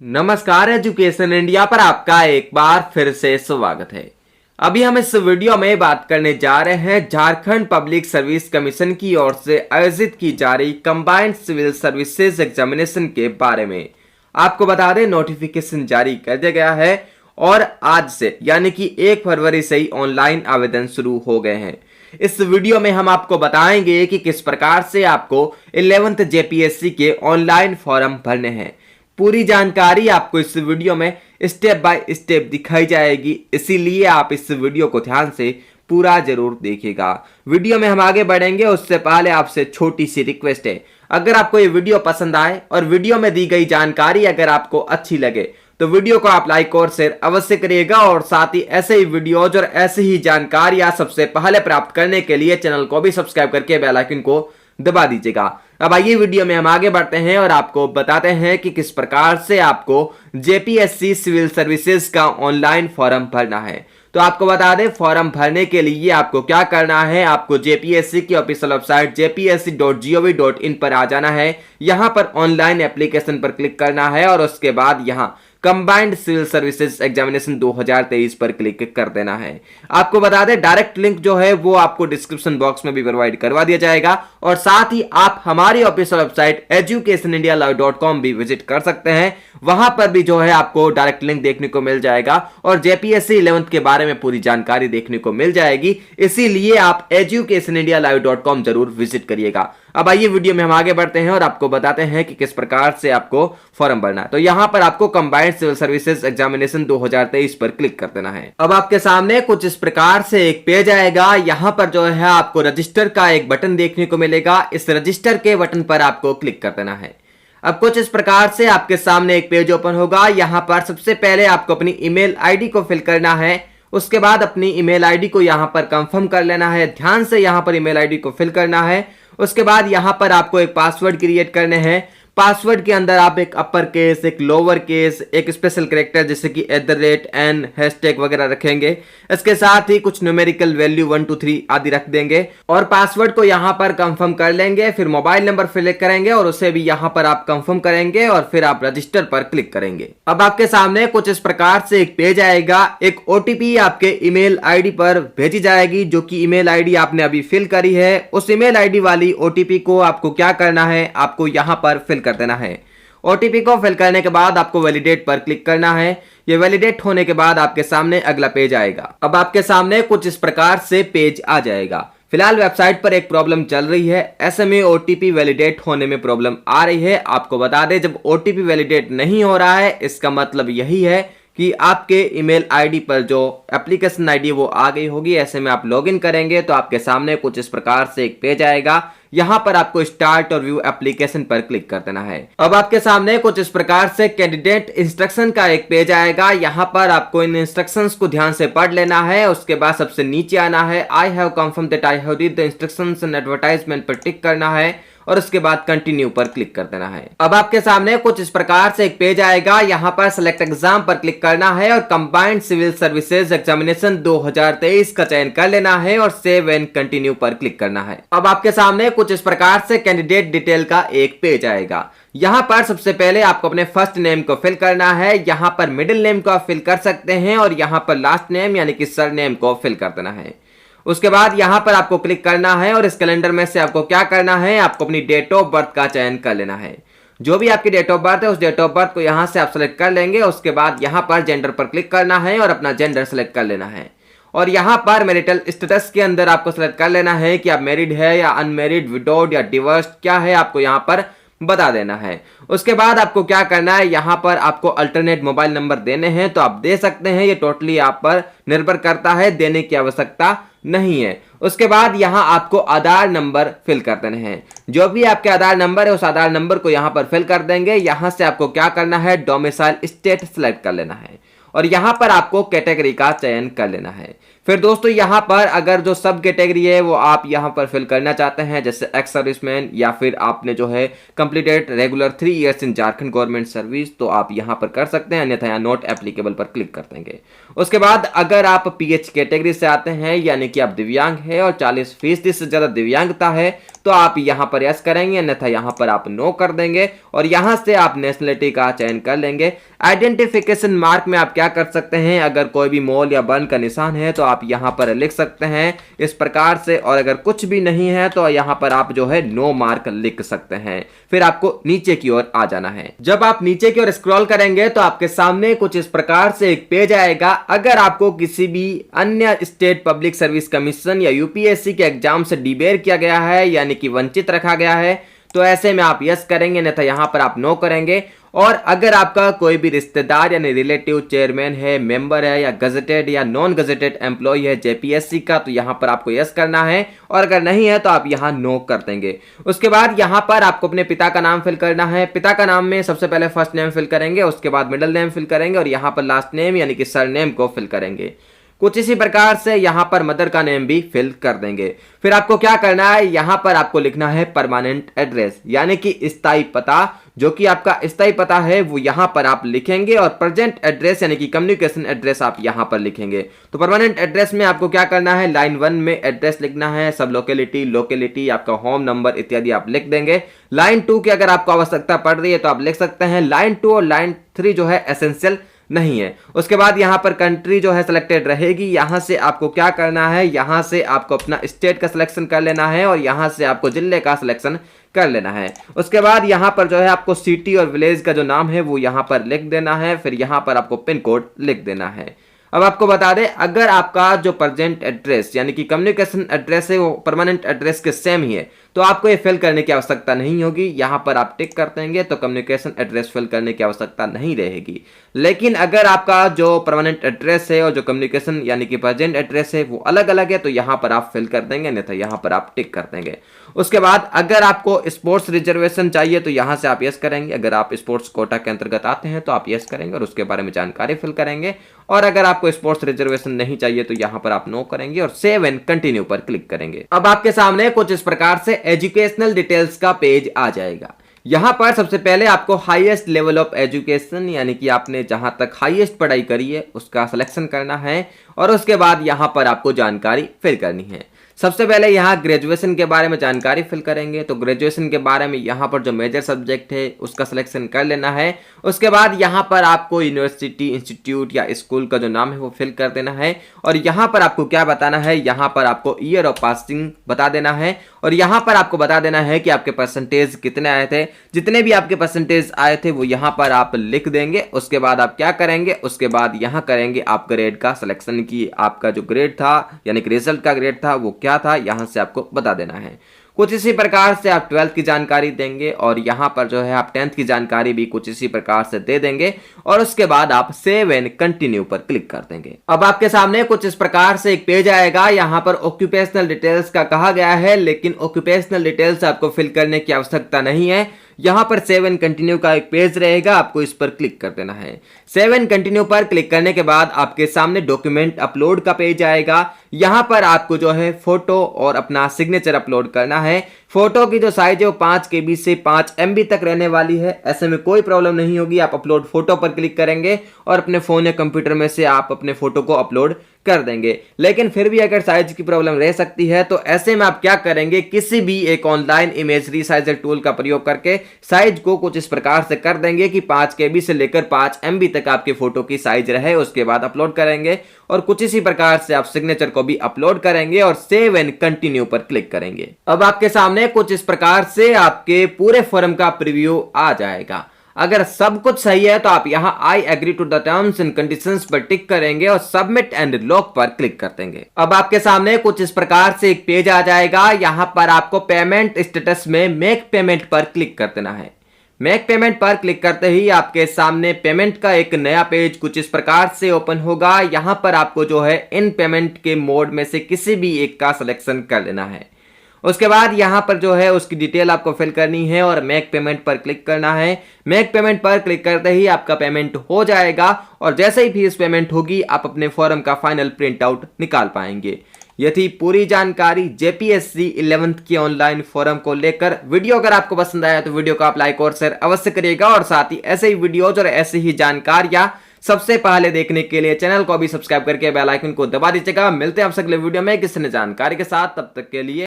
नमस्कार, education India पर आपका एक बार फिर से स्वागत है। अभी हम इस वीडियो में बात करने जा रहे हैं झारखंड पब्लिक सर्विस कमीशन की ओर से आयोजित की जा रही कंबाइंड सिविल सर्विसेज एग्जामिनेशन के बारे में। आपको बता दें, नोटिफिकेशन जारी कर दिया गया है और आज से यानी कि 1 फरवरी से ही ऑनलाइन आवेदन शुरू हो गए हैं। इस वीडियो में हम आपको बताएंगे कि किस प्रकार से आपको 11th जेपीएससी के ऑनलाइन फॉर्म भरने हैं। पूरी जानकारी आपको इस वीडियो में स्टेप बाय स्टेप दिखाई जाएगी, इसीलिए आप इस वीडियो को ध्यान से पूरा जरूर देखिएगा। वीडियो में हम आगे बढ़ेंगे उससे पहले आपसे छोटी सी रिक्वेस्ट है, अगर आपको ये वीडियो पसंद आए और वीडियो में दी गई जानकारी अगर आपको अच्छी लगे तो वीडियो को आप लाइक और शेयर अवश्य करिएगा और साथ ही ऐसे ही वीडियोज और ऐसी ही जानकारियां सबसे पहले प्राप्त करने के लिए चैनल को भी सब्सक्राइब करके बेल आइकन को दबा दीजिएगा। अब आइए वीडियो में हम आगे बढ़ते हैं और आपको बताते हैं कि किस प्रकार से आपको जेपीएससी सिविल सर्विसेज का ऑनलाइन फॉर्म भरना है। तो आपको बता दें, फॉर्म भरने के लिए आपको क्या करना है, आपको जेपीएससी की ऑफिशियल वेबसाइट jpsc.gov.in पर आ जाना है। यहां पर ऑनलाइन एप्लीकेशन पर क्लिक करना है और उसके बाद यहां कंबाइंड सिविल सर्विसेज एग्जामिनेशन 2023 पर क्लिक कर देना है। आपको बता दें, डायरेक्ट लिंक जो है वो आपको डिस्क्रिप्शन बॉक्स में भी प्रोवाइड करवा दिया जाएगा और साथ ही आप हमारी ऑफिशियल वेबसाइट educationindialive.com भी विजिट कर सकते हैं। वहां पर भी जो है आपको डायरेक्ट लिंक देखने को मिल जाएगा और जेपीएससी 11th के बारे में पूरी जानकारी देखने को मिल जाएगी, इसीलिए आप educationindialive.com जरूर विजिट करिएगा। अब आइए वीडियो में हम आगे बढ़ते हैं और आपको बताते हैं कि किस प्रकार से आपको फॉर्म भरना है। तो यहां पर आपको कंबाइंड सिविल सर्विसेज एग्जामिनेशन 2023 पर क्लिक कर देना है। अब आपके सामने कुछ इस प्रकार से एक पेज आएगा। यहां पर जो है आपको रजिस्टर का एक बटन देखने को मिलेगा। इस रजिस्टर के बटन पर आपको क्लिक कर देना है। अब कुछ इस प्रकार से आपके सामने एक पेज ओपन होगा। यहां पर सबसे पहले आपको अपनी ईमेल आईडी को फिल करना है। उसके बाद अपनी ईमेल आईडी को यहां पर कंफर्म कर लेना है। ध्यान से यहां पर ईमेल आईडी को फिल करना है। उसके बाद यहां पर आपको एक पासवर्ड क्रिएट करने हैं। पासवर्ड के अंदर आप एक अपर केस, एक लोअर केस, एक स्पेशल कैरेक्टर जैसे कि @n हैशटैग वगैरह रखेंगे। इसके साथ ही कुछ न्यूमेरिकल वैल्यू 1 2 3 आदि रख देंगे और पासवर्ड को यहां पर कंफर्म कर लेंगे। फिर मोबाइल नंबर फिल करेंगे और उसे भी यहां पर आप कंफर्म करेंगे और फिर आप रजिस्टर पर क्लिक करेंगे। अब आपके सामने कुछ इस प्रकार से एक पेज आएगा। एक ओटीपी आपके ईमेल आईडी पर भेजी जाएगी, जो कि ईमेल आईडी आपने अभी फिल करी है। उस ईमेल आईडी वाली ओटीपी को आपको क्या करना है, आपको यहां पर फिल कर देना है। ओटीपी को फिल करने के बाद आपको वैलिडेट पर क्लिक करना है। ये वैलिडेट होने के बाद आपके सामने अगला पेज आएगा। अब आपके सामने कुछ इस प्रकार से पेज आ जाएगा। फिलहाल वेबसाइट पर एक प्रॉब्लम चल रही है, ऐसे में ओटीपी वैलिडेट होने में प्रॉब्लम आ रही है। आपको बता दें, जब ओटीपी वैलिडेट नहीं हो रहा है इसका मतलब यही है कि आपके ईमेल आईडी पर जो एप्लीकेशन आईडी वो आ गई होगी। ऐसे में आप लॉगिन करेंगे तो आपके सामने कुछ इस प्रकार से एक पेज आएगा। यहां पर आपको स्टार्ट और व्यू एप्लीकेशन पर क्लिक कर देना है। अब आपके सामने कुछ इस प्रकार से कैंडिडेट इंस्ट्रक्शन का एक पेज आएगा। यहां पर आपको इन इंस्ट्रक्शंस को ध्यान से पढ़ लेना है। उसके बाद सबसे नीचे आना है, I have confirm that I have read the instructions and advertisement पर टिक करना है और उसके बाद कंटिन्यू पर क्लिक कर देना है। अब आपके सामने कुछ इस प्रकार से एक पेज आएगा। यहां पर सेलेक्ट एग्जाम पर क्लिक करना है और कंबाइंड सिविल सर्विसेज एग्जामिनेशन 2023 का चयन कर लेना है और सेव एंड कंटिन्यू पर क्लिक करना है। अब आपके सामने कुछ इस प्रकार से कैंडिडेट डिटेल का एक पेज आएगा। यहां पर सबसे पहले आपको अपने फर्स्ट नेम को फिल करना है। यहां पर मिडिल नेम को आप फिल कर सकते हैं और यहां पर लास्ट नेम यानी कि सर नेम को फिल कर देना है। उसके बाद यहां पर आपको क्लिक करना है और इस कैलेंडर में से आपको क्या करना है, आपको अपनी डेट ऑफ बर्थ का चयन कर लेना है। जो भी आपकी डेट ऑफ बर्थ है उस डेट ऑफ बर्थ को यहां से आप सेलेक्ट कर लेंगे। उसके बाद यहां पर जेंडर पर क्लिक करना है और अपना जेंडर सेलेक्ट कर लेना है और यहां पर मैरिटल स्टेटस के अंदर आपको सेलेक्ट कर लेना है कि आप मैरिड है या अनमैरिड, विडोड या डिवोर्स्ड, क्या है आपको यहां पर बता देना है। उसके बाद आपको क्या करना है, यहां पर आपको अल्टरनेट मोबाइल नंबर देने हैं तो आप दे सकते हैं, ये टोटली आप पर निर्भर करता है, देने की आवश्यकता नहीं है। उसके बाद यहां आपको आधार नंबर फिल कर देने हैं। जो भी आपके आधार नंबर है उस आधार नंबर को यहां पर फिल कर देंगे। यहां से आपको क्या करना है, डोमिसाइल स्टेट सेलेक्ट कर लेना है और यहाँ पर आपको कैटेगरी का चयन कर लेना है। फिर दोस्तों यहाँ पर अगर जो सब कैटेगरी है वो आप यहाँ पर फिल करना चाहते हैं, जैसे एक्स सर्विसमैन या फिर आपने जो है completed regular 3 years in Jharkhand government service, तो आप यहाँ पर कर सकते हैं, अन्यथा यहाँ नॉट एप्लीकेबल पर क्लिक कर देंगे। उसके बाद अगर आप पीएच कैटेगरी से आते हैं यानी कि आप दिव्यांग है और 40% से ज्यादा दिव्यांगता है तो आप यहाँ पर यस करेंगे, अन्यथा यहाँ पर आप नो कर देंगे और यहाँ से आप नेशनलिटी का चयन कर लेंगे। आइडेंटिफिकेशन मार्क में आप क्या कर सकते हैं, अगर कोई भी मोल या बर्न का निशान है तो आप यहाँ पर लिख सकते हैं इस प्रकार से, और अगर कुछ भी नहीं है तो यहाँ पर आप जो है नो मार्क लिख सकते हैं। फिर आपको नीचे की ओर आ जाना है। जब आप नीचे की ओर स्क्रॉल करेंगे तो आपके सामने कुछ इस प्रकार से एक पेज आएगा। अगर आपको किसी भी अन्य स्टेट पब्लिक सर्विस कमीशन या यूपीएससी के एग्जाम से डिबेयर किया गया है यानी कि वंचित रखा गया है तो ऐसे में आप यस करेंगे, नहीं तो यहां पर आप नो करेंगे। और अगर आपका कोई भी रिश्तेदार यानी रिलेटिव चेयरमैन है, मेंबर है या गजेटेड या नॉन गजेटेड एम्प्लॉय है जेपीएससी का, तो यहां पर आपको यस करना है और अगर नहीं है तो आप यहां नो कर देंगे। उसके बाद यहां पर आपको अपने पिता का नाम फिल करना है। पिता का नाम में सबसे पहले फर्स्ट नेम फिल करेंगे, उसके बाद मिडिल नेम फिल करेंगे और यहां पर लास्ट नेम यानी कि सरनेम को फिल करेंगे। कुछ इसी प्रकार से यहां पर मदर का नेम भी फिल कर देंगे। फिर आपको क्या करना है, यहां पर आपको लिखना है परमानेंट एड्रेस यानी कि स्थायी पता, जो कि आपका स्थायी पता है वो यहां पर आप लिखेंगे और प्रेजेंट एड्रेस यानी कि कम्युनिकेशन एड्रेस आप यहां पर लिखेंगे। तो परमानेंट एड्रेस में आपको क्या करना है, लाइन 1 में एड्रेस लिखना है, सब लोकेलिटी, आपका होम नंबर इत्यादि आप लिख देंगे। लाइन 2 की अगर आपको आवश्यकता पड़ रही है तो आप लिख सकते हैं। लाइन 2 और लाइन 3 जो है एसेंशियल नहीं है। उसके बाद यहां पर कंट्री जो है सिलेक्टेड रहेगी। यहां से आपको क्या करना है, यहां से आपको अपना स्टेट का सिलेक्शन कर लेना है और यहां से आपको जिले का सिलेक्शन कर लेना है। उसके बाद यहां पर जो है आपको सिटी और विलेज का जो नाम है वो यहां पर लिख देना है। फिर यहां पर आपको पिन कोड लिख देना है। अब आपको बता दें, अगर आपका जो प्रेजेंट एड्रेस यानी कि कम्युनिकेशन एड्रेस है वो परमानेंट एड्रेस के सेम ही है तो आपको ये फिल करने की आवश्यकता नहीं होगी। यहां पर आप टिक कर देंगे तो कम्युनिकेशन एड्रेस फिल करने की आवश्यकता नहीं रहेगी। लेकिन अगर आपका जो परमानेंट एड्रेस है और जो कम्युनिकेशन यानी कि प्रेजेंट एड्रेस है वो अलग अलग है तो यहां पर आप फिल कर देंगे, नहीं तो यहां पर आप टिक कर देंगे। उसके बाद अगर आपको स्पोर्ट्स रिजर्वेशन चाहिए तो यहां से आप यस करेंगे। अगर आप स्पोर्ट्स कोटा के अंतर्गत आते हैं तो आप यस करेंगे और उसके बारे में जानकारी फिल करेंगे। और अगर आपको स्पोर्ट्स रिजर्वेशन नहीं चाहिए तो यहां पर आप नो करेंगे और सेव एंड कंटिन्यू पर क्लिक करेंगे। अब आपके सामने कुछ इस प्रकार से एजुकेशनल डिटेल्स का पेज आ जाएगा। यहां पर सबसे पहले आपको हाईएस्ट लेवल ऑफ एजुकेशन यानी कि आपने जहां तक हाईएस्ट पढ़ाई करी है उसका सिलेक्शन करना है और उसके बाद यहां पर आपको जानकारी फिल करनी है। सबसे पहले यहाँ ग्रेजुएशन के बारे में जानकारी फिल करेंगे तो ग्रेजुएशन के बारे में यहाँ पर जो मेजर सब्जेक्ट है उसका सिलेक्शन कर लेना है। उसके बाद यहाँ पर आपको यूनिवर्सिटी, इंस्टीट्यूट या स्कूल का जो नाम है वो फिल कर देना है और यहाँ पर आपको क्या बताना है, यहाँ पर आपको ईयर ऑफ पासिंग बता देना है और यहाँ पर आपको बता देना है कि आपके परसेंटेज कितने आए थे। जितने भी आपके परसेंटेज आए थे वो यहाँ पर आप लिख देंगे। उसके बाद आप क्या करेंगे, उसके बाद यहाँ करेंगे आप ग्रेड का सिलेक्शन की आपका जो ग्रेड था यानी कि रिजल्ट का ग्रेड था वो क्या था, यहां से आपको बता देना है। कुछ इसी प्रकार से आप 12th की जानकारी देंगे और यहां पर जो है आप 10th की जानकारी भी कुछ इसी प्रकार से दे देंगे और उसके बाद आप सेव एंड कंटिन्यू पर क्लिक कर देंगे। अब आपके सामने कुछ इस प्रकार से एक पेज आएगा। यहां पर ऑक्यूपेशनल डिटेल्स का कहा गया है, लेकिन ऑक्यूपेशनल डिटेल्स आपको फिल करने की आवश्यकता नहीं है। यहां पर सेव एंड कंटिन्यू का एक पेज रहेगा, आपको इस पर क्लिक कर देना है। सेव एंड कंटिन्यू पर क्लिक करने के बाद आपके सामने डॉक्यूमेंट अपलोड का पेज आएगा। यहां पर आपको जो है फोटो और अपना सिग्नेचर अपलोड करना है। फोटो की जो साइज है वो 5 KB से 5 MB तक रहने वाली है। ऐसे में कोई प्रॉब्लम नहीं होगी। आप अपलोड फोटो पर क्लिक करेंगे और अपने फोन या कंप्यूटर में से आप अपने फोटो को अपलोड कर देंगे। लेकिन फिर भी अगर साइज की प्रॉब्लम रह सकती है तो ऐसे में आप क्या करेंगे, किसी भी एक ऑनलाइन इमेज रीसाइजर टूल का प्रयोग करके साइज को कुछ इस प्रकार से कर देंगे कि 5 KB से लेकर 5 MB तक आपके फोटो की साइज रहे। उसके बाद अपलोड करेंगे और कुछ इसी प्रकार से आप सिग्नेचर को भी अपलोड करेंगे और सेव एंड कंटिन्यू पर क्लिक करेंगे। अब आपके सामने कुछ इस प्रकार से आपके पूरे फॉर्म का प्रीव्यू आ जाएगा। अगर सब कुछ सही है तो आप यहां I agree to the terms and conditions पर टिक करेंगे और सबमिट एंड लॉक पर क्लिक कर देंगे। अब आपके सामने कुछ इस प्रकार से एक पेज आ जाएगा। यहां पर आपको पेमेंट स्टेटस में मेक पेमेंट पर क्लिक कर देना है। मेक पेमेंट पर क्लिक करते ही आपके सामने पेमेंट का एक नया पेज कुछ इस प्रकार से ओपन होगा। यहां पर आपको जो है इन पेमेंट के मोड में से किसी भी एक का सिलेक्शन कर लेना है। उसके बाद यहाँ पर जो है उसकी डिटेल आपको फिल करनी है और मेक पेमेंट पर क्लिक करना है। मेक पेमेंट पर क्लिक करते ही आपका पेमेंट हो जाएगा और जैसे ही फीस पेमेंट होगी आप अपने फॉर्म का फाइनल प्रिंट आउट निकाल पाएंगे। ये थी पूरी जानकारी जेपीएससी 11th के ऑनलाइन फॉर्म को लेकर। वीडियो अगर आपको पसंद आया तो वीडियो को आप लाइक और शेयर अवश्य करिएगा और साथ ही ऐसे ही वीडियोज और ऐसी ही जानकारियां सबसे पहले देखने के लिए चैनल को भी सब्सक्राइब करके बेल आइकन को दबा दीजिएगा। मिलते हैं आपसे अगले वीडियो में किसी नई जानकारी के साथ, तब तक के लिए